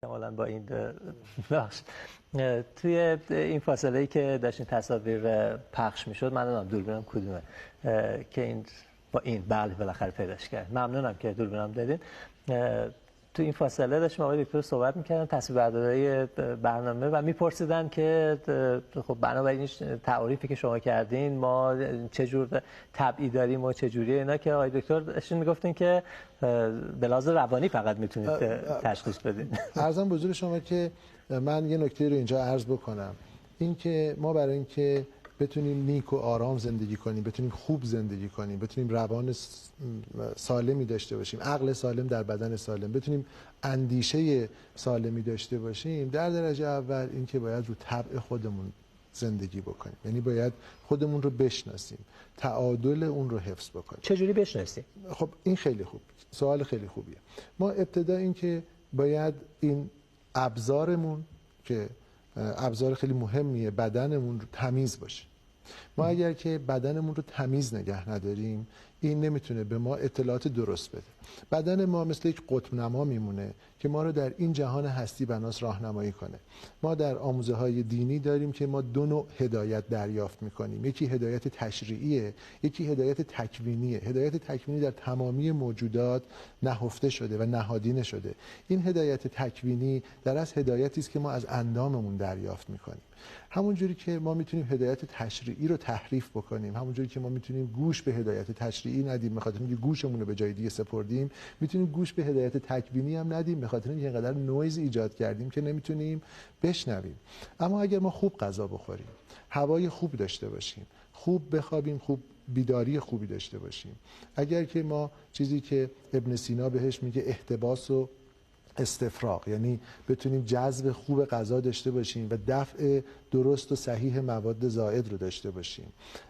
احتمالاً با این بخش توی این فاصله‌ای که داشتین تصاویر پخش میشد، من نمیدونم دوربینم کدومه که این با این بله بالاخره پیداش کرد. ممنونم که دوربینم دادین. تو این فاصله داشتیم آقای دکتر صحبت میکردن تصویربرداری برنامه و میپرسیدن که خب بنابراین تعریفی که شما کردین ما چه جور طبعی داریم و چه جوریه اینا، که آقای دکتر داشتین میگفتین که به لحاظ روانی فقط میتونید تشخیص بدین. عرضم به حضور شما که من یه نکته رو اینجا عرض بکنم، این که ما برای اینکه بتونیم نیک و آرام زندگی کنیم، بتونیم خوب زندگی کنیم، بتونیم روان سالمی داشته باشیم، عقل سالم در بدن سالم، بتونیم اندیشه سالمی داشته باشیم، در درجه اول این که باید رو طبع خودمون زندگی بکنیم، یعنی باید خودمون رو بشناسیم، تعادل اون رو حفظ بکنیم. چجوری بشناسیم؟ خب این خیلی خوب، سوال خیلی خوبیه. ما ابتدا این که باید این ابزارمون که ابزار خیلی مهمیه، بدنمون رو تمیز باشه. ما اگر که بدنمون رو تمیز نگه نداریم، این نمیتونه به ما اطلاعات درست بده. بدن ما مثل یک قطب نما میمونه که ما رو در این جهان هستی بناس راهنمایی کنه. ما در آموزه های دینی داریم که ما دو نوع هدایت دریافت میکنیم، یکی هدایت تشریعیه، یکی هدایت تکوینیه. هدایت تکوینی در تمامی موجودات نهفته شده و نهادینه شده. این هدایت تکوینی در از هدایتی است که ما از انداممون دریافت میکنیم. همون جوری که ما میتونیم هدایت تشریعی رو تحریف بکنیم، همون جوری که ما میتونیم گوش به هدایت تشریعی ندیم به خاطر اینکه گوشمون رو به جای دیگه سپردیم، میتونیم گوش به هدایت تکوینی هم ندیم به خاطر اینکه اینقدر نویز ایجاد کردیم که نمیتونیم بشنویم. اما اگر ما خوب غذا بخوریم، هوای خوب داشته باشیم، خوب بخوابیم، خوب بیداری خوبی داشته باشیم، اگر که ما چیزی که ابن سینا بهش میگه احتباس و استفراغ، یعنی بتونیم جذب خوب غذا داشته باشیم و دفع درست و صحیح مواد زائد رو داشته باشیم،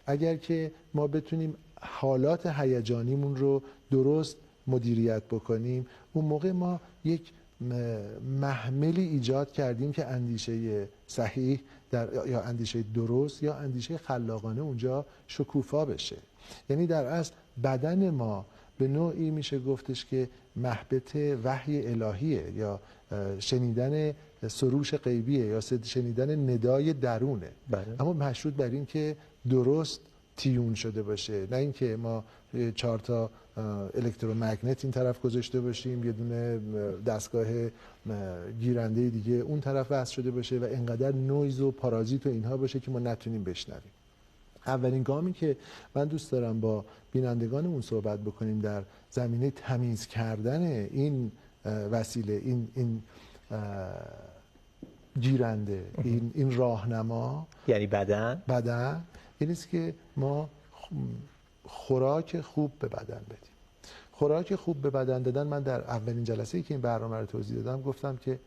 اگر که ما بتونیم حالات هیجانیمون رو درست مدیریت بکنیم، اون موقع ما یک محملی ایجاد کردیم که اندیشه صحیح یا اندیشه درست یا اندیشه خلاقانه اونجا شکوفا بشه. یعنی در اصل بدن ما به نوعی میشه گفتش که محبط وحی الهیه یا شنیدن سروش غیبیه یا شنیدن ندای درونه. اما مشروط بر این که درست تیون شده باشه، نه اینکه ما 4 تا الکترومگنت این طرف گذاشته باشیم، یه دونه دستگاه گیرنده دیگه اون طرف وصل شده باشه و انقدر نویز و پارازیت و اینها باشه که ما نتونیم بشنویم. اولین گامی که من دوست دارم با بینندگانمون صحبت بکنیم در زمینه تمیز کردن این وسیله، این گیرنده، این راهنما، یعنی بدن، این است که ما خوراک خوب به بدن بدیم. خوراک خوب به بدن دادن، من در اولین جلسه‌ای که این برنامه رو توضیح دادم گفتم که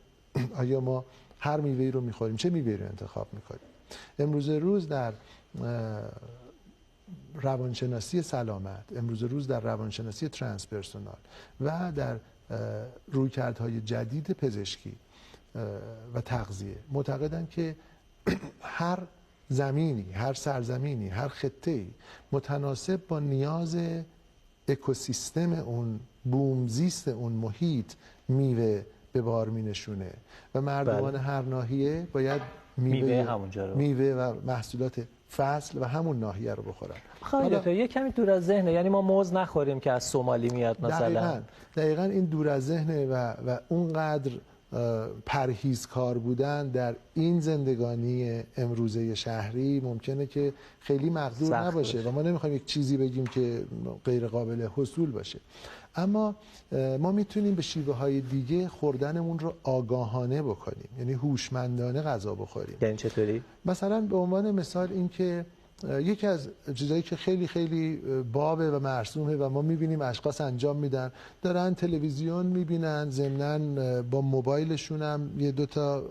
آیا ما هر میوه‌ای رو می‌خوریم، چه میوه‌ای رو انتخاب می‌کنیم؟ امروز روز در روانشناسی سلامت، امروز روز در روانشناسی ترانسپرسونال و در رویکردهای جدید پزشکی و تغذیه معتقدن که هر زمینی، هر سرزمینی، هر خطه‌ای متناسب با نیاز اکوسیستم اون، بومزیست اون محیط میوه به بار می نشونه و مردمان هر ناحیه باید میوه و محصولات فصل و همون ناحیه رو بخورن. حالا یه کمی دور از ذهنه، یعنی ما موز نخوریم که از سومالی میاد مثلا. دقیقاً این دور از ذهنه و اونقدر پرهیزکار بودن در این زندگانی امروزه شهری ممکنه که خیلی مقدور نباشه و ما نمیخوایم یک چیزی بگیم که غیر قابل حصول باشه. اما ما میتونیم به شیوه های دیگه خوردنمون رو آگاهانه بکنیم، یعنی هوشمندانه غذا بخوریم. یعنی چطوری؟ مثلا به عنوان مثال این که یکی از چیزایی که خیلی خیلی بابه و مرسومه و ما میبینیم اشخاص انجام میدن، دارن تلویزیون میبینن، ضمناً با موبایلشون هم یه دوتا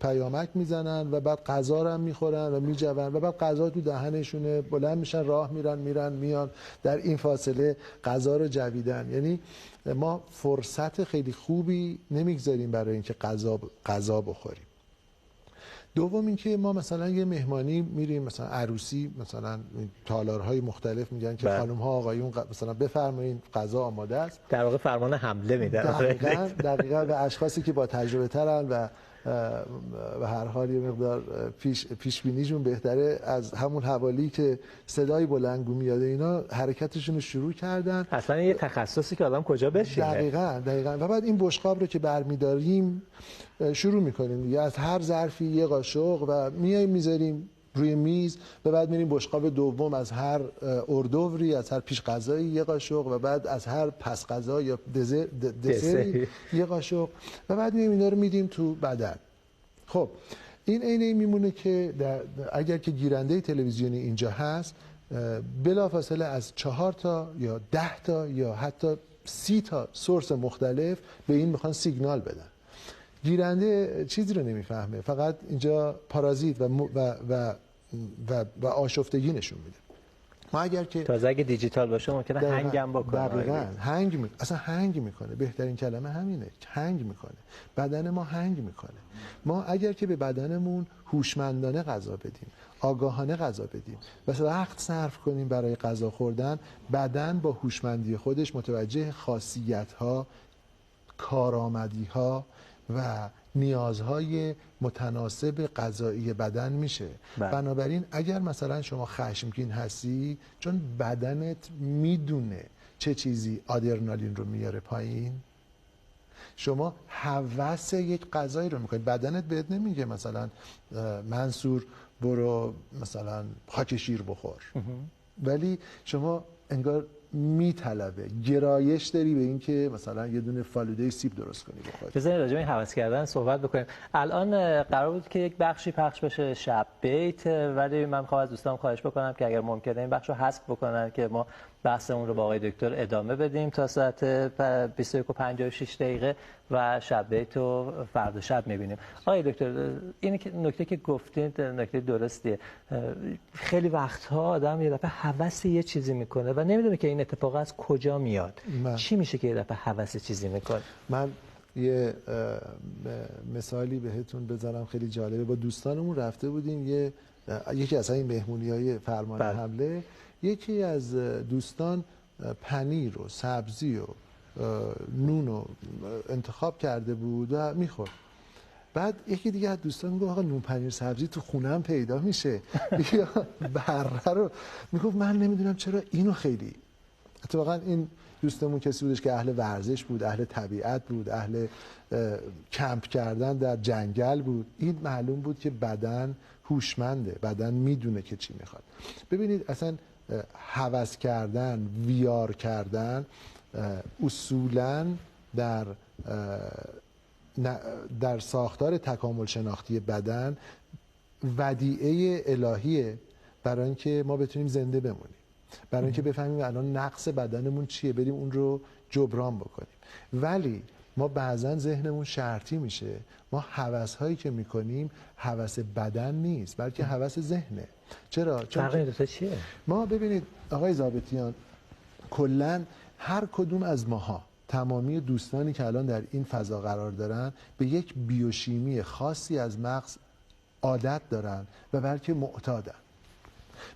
پیامک میزنن و بعد غذا رو هم میخورن و میجون و بعد غذا تو دهنشونه، بلند میشن راه میرن میان، در این فاصله غذا رو جویدن. یعنی ما فرصت خیلی خوبی نمیگذاریم برای اینکه غذا بخوریم. دوم اینکه ما مثلا یه مهمانی میریم، مثلا عروسی، مثلا تالارهای مختلف میگن که خانم ها آقایون مثلا بفرمایید غذا آماده است، در واقع فرمان حمله میدن. دقیقاً به اشخاصی که با تجربه ترن و هر حال یه مقدار پیش بینیشون بهتره، از همون حوالی که صدای بلندگو میاد اینا حرکتشون رو شروع کردن. اصلا یه تخصصی که آدم کجا بشینه. دقیقاً. و بعد این بشقاب رو که برمیداریم شروع میکنیم دیگه، از هر ظرفی یه قاشق و میایم میذاریم روی میز و بعد میریم بشقاب دوم، از هر اردوری، از هر پیش غذایی یه قاشق و بعد از هر پس غذا یا دسری یه قاشق و بعد میایم اینا رو میدیم تو بدن. خب این عینه میمونه که اگر که گیرنده تلویزیونی اینجا هست، بلافاصله از 4 تا یا 10 تا یا حتی 30 تا سورس مختلف به این میخوان سیگنال بدن. گیرنده چیزی رو نمیفهمه، فقط اینجا پارازیت و آشفتگی نشون میده. ما اگر که تازه اگه دیجیتال باشه ممکنه هنگ هم بکنه. دقیقاً اصلا هنگ میکنه. بهترین کلمه همینه، هنگ میکنه. بدن ما هنگ میکنه. ما اگر که به بدنمون هوشمندانه غذا بدیم، آگاهانه غذا بدیم و وقت صرف کنیم برای غذا خوردن، بدن با هوشمندی خودش متوجه خاصیت‌ها، کارآمدی‌ها و نیازهای متناسب غذایی بدن میشه. بنابراین اگر مثلا شما خشمگین هستی، چون بدنت میدونه چه چیزی آدرنالین رو میاره پایین، شما هوس یک غذایی رو میکنید. بدنت بهت نمیگه مثلا منصور برو مثلا خاک شیر بخور، ولی شما انگار میطلبه، گرایش داری به این که مثلا یه دونه فالوده سیب درست کنی بخوری. بذارید راجع به این هوس کردن صحبت بکنیم. الان قرار بود که یک بخشی پخش بشه شب بیت، ولی من می‌خوام از دوستان خواهش بکنم که اگر ممکنه این بخش رو حذف بکنن که ما بحثمون رو با آقای دکتر ادامه بدیم تا ساعت 21:56 و شب بیت رو فردا شب می‌بینیم. آقای دکتر، این نکته که گفتید نکته درستیه. خیلی وقت‌ها آدم یه دفعه هوس یه چیزی میکنه و نمیدونه که این اتفاق از کجا میاد. چی میشه که یه دفعه هوس چیزی میکنه؟ من یه مثالی بهتون بذارم خیلی جالبه. با دوستانمون رفته بودیم یکی از این مهمونی‌های فرمان حمله، یکی از دوستان پنیر و سبزی و نون رو انتخاب کرده بود و میخورد. بعد یکی دیگه از دوستان میگه آقا نون پنیر سبزی تو خونم پیدا میشه یا بره رو میگفت من نمیدونم چرا اینو خیلی. اتفاقا این دوستمون کسی بودش که اهل ورزش بود، اهل طبیعت بود، اهل کمپ کردن در جنگل بود. این معلوم بود که بدن هوشمنده، بدن میدونه که چی میخواد. ببینید اصلا هوس کردن، ویار کردن اصولاً در ساختار تکامل شناختی بدن ودیعه الهیه برای اینکه ما بتونیم زنده بمونیم، برای اینکه بفهمیم الان نقص بدنمون چیه، بریم اون رو جبران بکنیم. ولی ما بعضا ذهنمون شرطی میشه، ما هوس هایی که میکنیم هوس بدن نیست بلکه هوس ذهنه. چرا؟ چون چیه؟ ما ببینید آقای ضابطیان، کلا هر کدوم از ماها، تمامی دوستانی که الان در این فضا قرار دارن، به یک بیوشیمی خاصی از مغز عادت دارن و بلکه معتادن.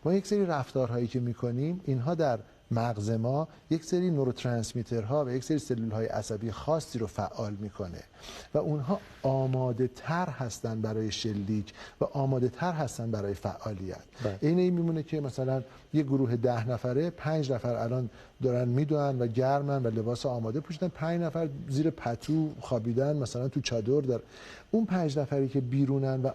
ما یک سری رفتارهایی که میکنیم، اینها در مغز ما یک سری نوروترانسمیترها و یک سری سلولهای عصبی خاصی رو فعال میکنه و اونها آماده تر هستن برای شلیک و آماده تر هستن برای فعالیت. این میمونه که مثلا یه گروه 10 نفره، 5 نفر الان دارن میدونن و گرمن و لباس آماده پوشیدن، 5 نفر زیر پتو خوابیدن مثلا تو چادر دار. اون 5 نفری که بیرونن و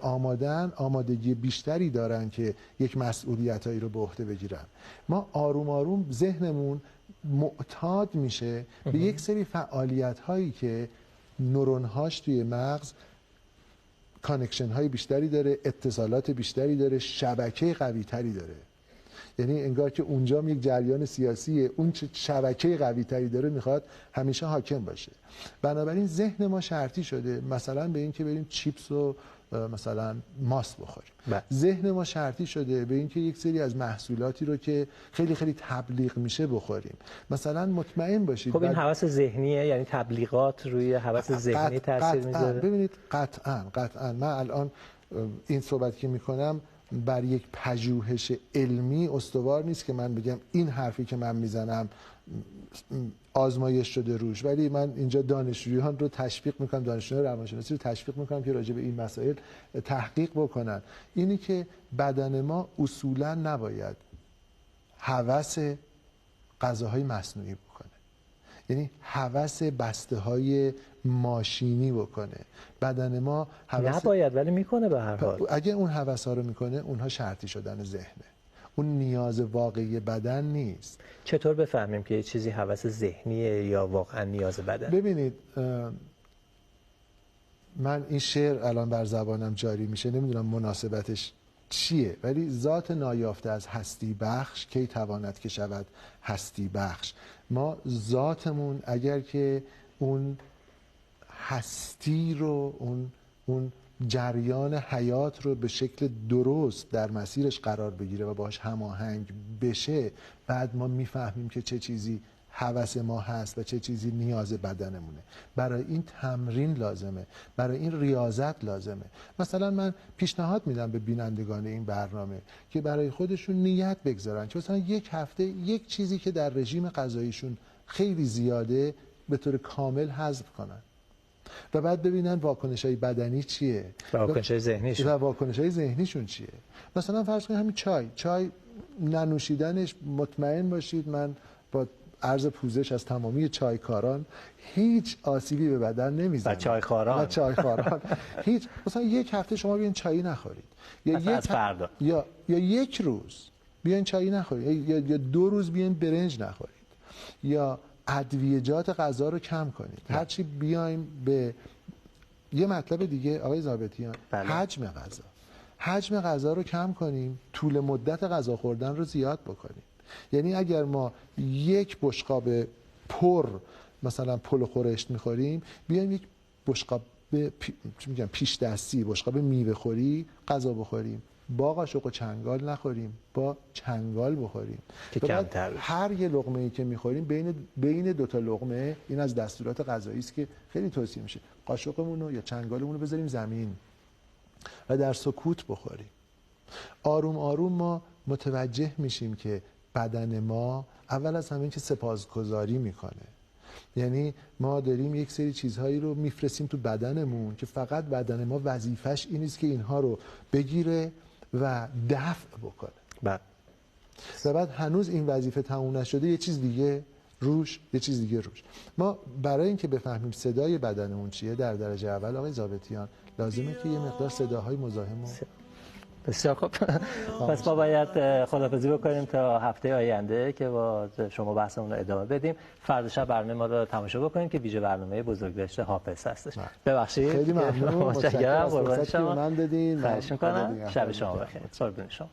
آمادگی بیشتری دارن که یک مسئولیتایی رو به عهده بگیرن. ما آروم آروم ذهنمون معتاد میشه به یک سری فعالیت هایی که نورون هاش توی مغز کانکشن های بیشتری داره، اتصالات بیشتری داره، شبکه قوی تری داره. یعنی انگار که اونجا یک جریان سیاسیه، اون شبکه قوی تری داره میخواد همیشه حاکم باشه. بنابراین ذهن ما شرطی شده مثلا به این که بریم چیپس و مثلا ماست بخوریم. ذهن ما شرطی شده به این که یک سری از محصولاتی رو که خیلی خیلی تبلیغ میشه بخوریم. مثلا مطمئن باشید خب این هوس ذهنیه، یعنی تبلیغات روی هوس ذهنی تاثیر میذاره. ببینید قطعاً من الان این صحبت که میکنم بر یک پژوهش علمی استوار نیست که من بگم این حرفی که من میزنم آزمایش شده روش، ولی من اینجا دانشجویان رو تشویق میکنم، دانشجویان روانشناسی رو تشویق میکنم که راجع به این مسائل تحقیق بکنن. اینی که بدن ما اصولا نباید هوس غذاهای مصنوعی بکنه، یعنی هوس بسته های ماشینی بکنه. بدن ما نباید ولی میکنه به هر حال. اگه اون هوس ها رو میکنه اونها شرطی شدن ذهنه، اون نیاز واقعی بدن نیست. چطور بفهمیم که یه چیزی هوس ذهنیه یا واقعا نیاز بدن؟ ببینید من این شعر الان بر زبانم جاری میشه، نمیدونم مناسبتش چیه، ولی ذات نایافته از هستی بخش کی تواند که شود هستی بخش. ما ذاتمون اگر که اون هستی رو اون جریان حیات رو به شکل درست در مسیرش قرار بگیره و باهاش هماهنگ بشه، بعد ما میفهمیم که چه چیزی هوس ما هست و چه چیزی نیاز بدنمونه. برای این تمرین لازمه، برای این ریاضت لازمه. مثلا من پیشنهاد میدم به بینندگان این برنامه که برای خودشون نیت بگذارن که مثلا یک هفته یک چیزی که در رژیم غذاییشون خیلی زیاده به طور کامل حذف کنن و بعد ببینن واکنش‌های بدنی چیه، واکنش‌های ذهنیشون و واکنش‌های ذهنیشون چیه. مثلا فرض کنید همین چای ننوشیدنش مطمئن باشید من با عرض پوزش از تمامی چایکاران هیچ آسیبی به بدن نمیزنه. و چایخواران هیچ. مثلا یک هفته شما بیاین چایی نخورید یا از فردا یا یک روز بیاین چایی نخورید یا 2 روز بیاین برنج نخورید یا ادویجات غذا رو کم کنید. هرچی بیایم به یه مطلب دیگه آقای ضابطیان، حجم غذا رو کم کنیم، طول مدت غذا خوردن رو زیاد بکنیم. یعنی اگر ما یک بشقاب پر مثلا پلو خورشت میخوریم، بیایم یک بشقاب پیش دستی بشقاب میوه خوری غذا بخوریم، با قاشق و چنگال نخوریم، با چنگال بخوریم که کمتر. هر یه لقمه‌ای که میخوریم بین 2 تا لقمه، این از دستورات غذایی است که خیلی توصیه میشه، قاشقمون رو یا چنگالمون رو بذاریم زمین و در سکوت بخوریم. آروم آروم ما متوجه میشیم که بدن ما اول از همه که سپاسگزاری میکنه. یعنی ما داریم یک سری چیزهایی رو میفرستیم تو بدنمون که فقط بدن ما وظیفش این است که اینها رو بگیره و دفع بکنه. و بعد هنوز این وظیفه تموم نشده یه چیز دیگه روش. ما برای اینکه بفهمیم صدای بدنمون چیه در درجه اول آقای ضابطیان لازمه که یه مقدار صداهای مزاحم بسیار خوب. پس ما باید خداحافظی بکنیم تا هفته آینده که با شما بحثمون رو ادامه بدیم. فردا شب برنامه ما رو تماشا بکنیم که ویژه برنامه بزرگداشت حافظ هستش. ببخشید. خیلی ممنون. متشکرم. قربان شما. خواهش می‌کنم. شب شما بخیر. قربون شما.